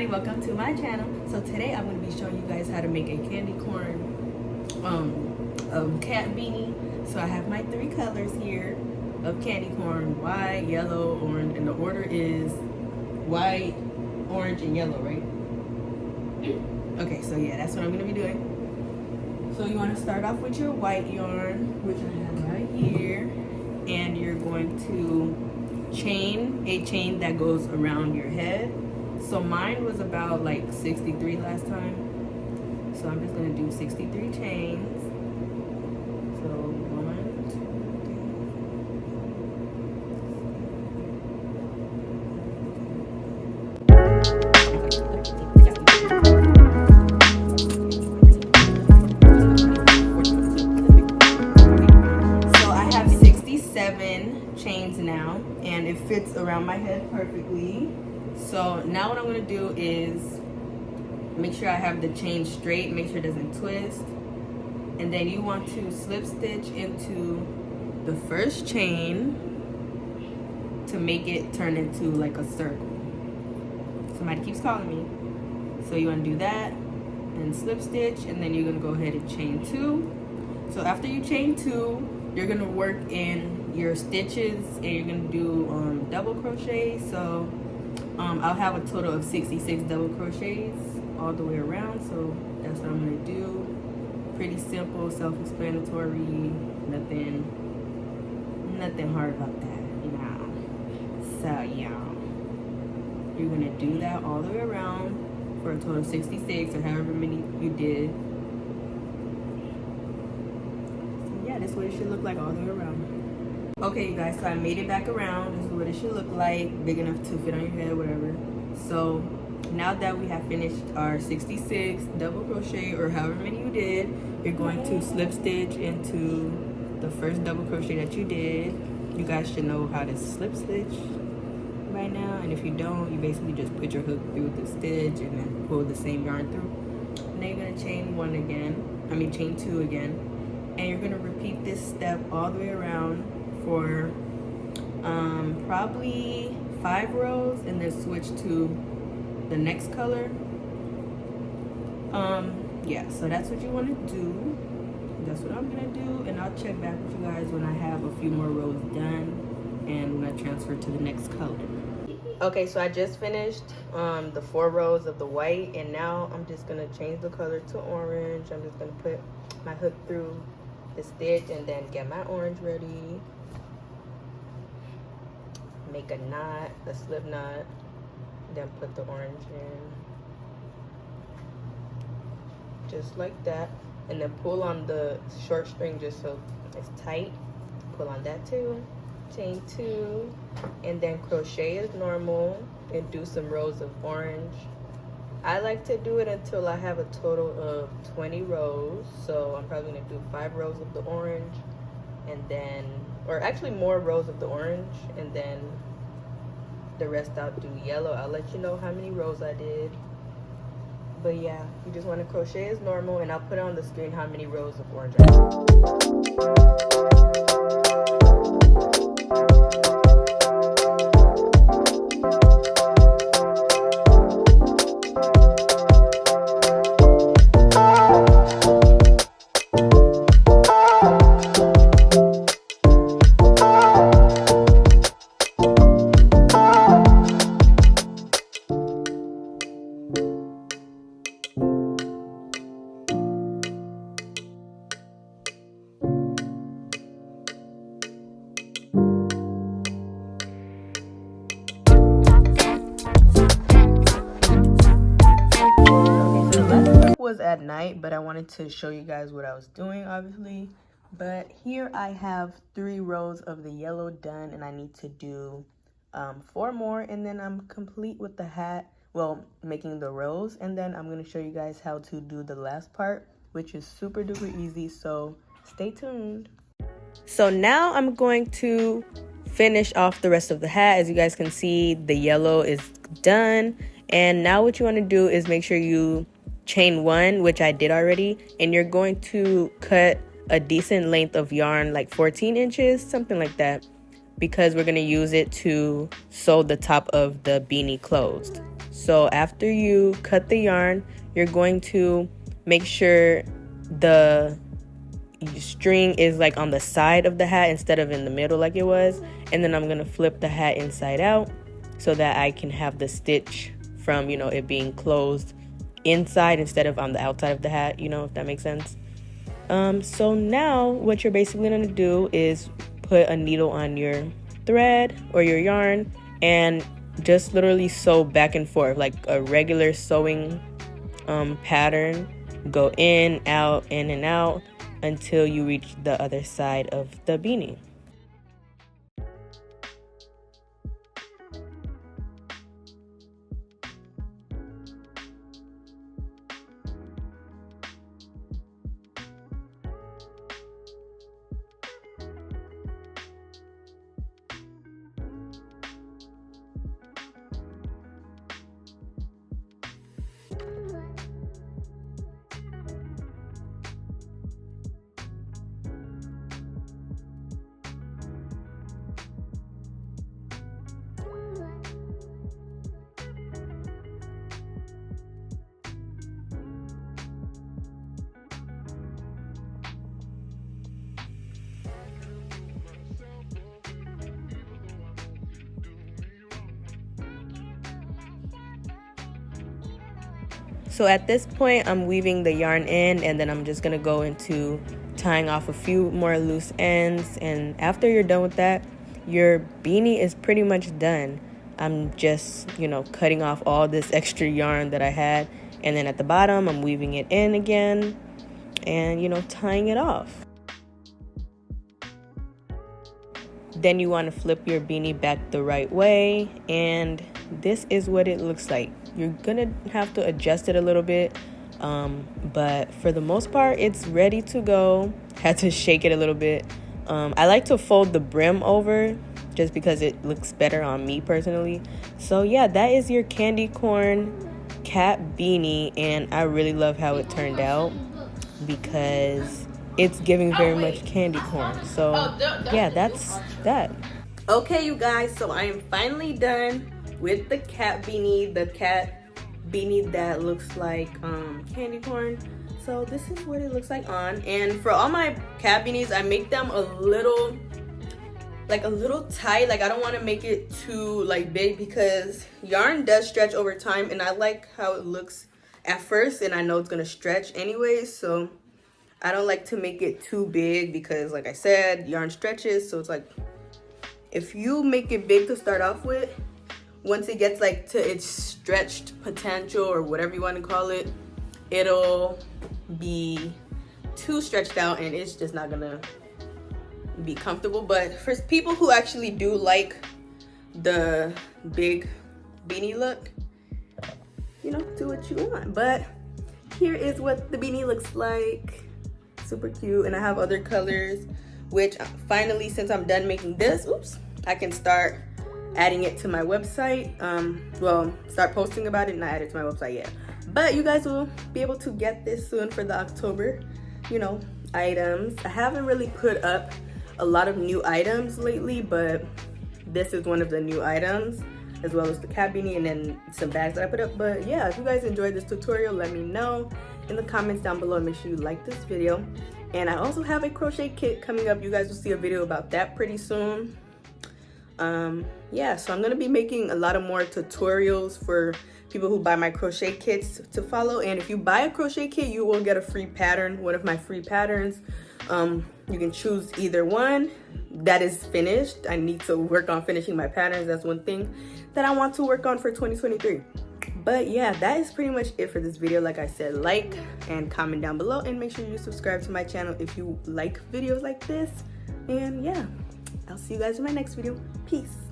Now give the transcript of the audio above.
welcome to my channel. So today I'm going to be showing you guys how to make a candy corn cat beanie. So I have my 3 colors here of candy corn: white, yellow, orange, and the order is white, orange, and yellow, right? Okay, so yeah, that's what I'm going to be doing. So you want to start off with your white yarn, which I have right here, and you're going to chain a chain that goes around your head. So mine was about like 63 last time, so I'm just going to do 63 chains. So 1, 2, 3. So I have 67 chains now, and it fits around my head perfectly. So now what I'm going to do is make sure I have the chain straight, make sure it doesn't twist. And then you want to slip stitch into the first chain to make it turn into like a circle. Somebody keeps calling me. So you want to do that and slip stitch, and then you're going to go ahead and chain 2. So after you chain 2, you're going to work in your stitches and you're going to do double crochet. So I'll have a total of 66 double crochets all the way around, so that's what I'm going to do. Pretty simple, self-explanatory, nothing hard about that, you know. So yeah, you're going to do that all the way around for a total of 66 or however many you did. So yeah, this is what it should look like all the way around. Okay, you guys, so I made it back around. This is what it should look like, big enough to fit on your head, whatever. So now that we have finished our 66 double crochet or however many you did, you're going to slip stitch into the first double crochet that you did. You guys should know how to slip stitch by now, and if you don't, you basically just put your hook through the stitch and then pull the same yarn through. And then you're going to chain 2 again, and you're going to repeat this step all the way around for probably 5 rows, and then switch to the next color. Yeah, so that's what you want to do. That's what I'm gonna do, and I'll check back with you guys when I have a few more rows done and I'm gonna transfer to the next color. Okay, so I just finished the 4 rows of the white, and now I'm just gonna change the color to orange. I'm just gonna put my hook through the stitch and then get my orange ready. Make a knot, a slip knot, then put the orange in. Just like that. And then pull on the short string just so it's tight. Pull on that too. Chain 2. And then crochet as normal and do some rows of orange. I like to do it until I have a total of 20 rows. So I'm probably going to do 5 rows of the orange, and then, or actually more rows of the orange, and then the rest I'll do yellow. I'll let you know how many rows I did. But yeah, you just want to crochet as normal, and I'll put on the screen how many rows of orange I have. Was at night, but I wanted to show you guys what I was doing, obviously. But here I have 3 rows of the yellow done, and I need to do 4 more, and then I'm complete with the hat, well, making the rows. And then I'm going to show you guys how to do the last part, which is super duper easy, so stay tuned. So now I'm going to finish off the rest of the hat. As you guys can see, the yellow is done, and now what you want to do is make sure you chain 1, which I did already, and you're going to cut a decent length of yarn, like 14 inches, something like that. because we're going to use it to sew the top of the beanie closed. So after you cut the yarn, you're going to make sure the string is like on the side of the hat instead of in the middle like it was. And then I'm going to flip the hat inside out so that I can have the stitch from, you know, it being closed inside instead of on the outside of the hat, you know, if that makes sense. So now what you're basically going to do is put a needle on your thread or your yarn and just literally sew back and forth like a regular sewing pattern. Go in, out, in and out until you reach the other side of the beanie. So at this point, I'm weaving the yarn in, and then I'm just gonna go into tying off a few more loose ends. And after you're done with that, your beanie is pretty much done. I'm just, you know, cutting off all this extra yarn that I had, and then at the bottom, I'm weaving it in again and, you know, tying it off. Then you want to flip your beanie back the right way, and this is what it looks like. You're gonna have to adjust it a little bit, but for the most part it's ready to go. Had to shake it a little bit. I like to fold the brim over just because it looks better on me personally. So yeah, that is your candy corn cat beanie, and I really love how it turned out because it's giving very much candy corn. So yeah, that's that. Okay, you guys, so I am finally done with the cat beanie, that looks like candy corn. So this is what it looks like on. And for all my cat beanies, I make them a little tight. Like I don't want to make it too like big because yarn does stretch over time, and I like how it looks at first, and I know it's gonna stretch anyways, so I don't like to make it too big because like I said, yarn stretches. So it's like if you make it big to start off with, once it gets like to its stretched potential or whatever you want to call it, it'll be too stretched out and it's just not gonna be comfortable. But for people who actually do like the big beanie look, you know, do what you want. But here is what the beanie looks like. Super cute. And I have other colors, which finally, since I'm done making this, I can start adding it to my website. Well, start posting about it, not add it to my website yet, but you guys will be able to get this soon for the October, you know, items. I haven't really put up a lot of new items lately, but this is one of the new items, as well as the cat beanie and then some bags that I put up. But yeah, if you guys enjoyed this tutorial, let me know in the comments down below. Make sure you like this video. And I also have a crochet kit coming up. You guys will see a video about that pretty soon. Yeah, so I'm gonna be making a lot of more tutorials for people who buy my crochet kits to follow. And if you buy a crochet kit, you will get a free pattern, one of my free patterns. You can choose either one that is finished. I need to work on finishing my patterns. That's one thing that I want to work on for 2023. But yeah, that is pretty much it for this video. Like I said, like and comment down below, and make sure you subscribe to my channel if you like videos like this. And yeah, I'll see you guys in my next video. Peace.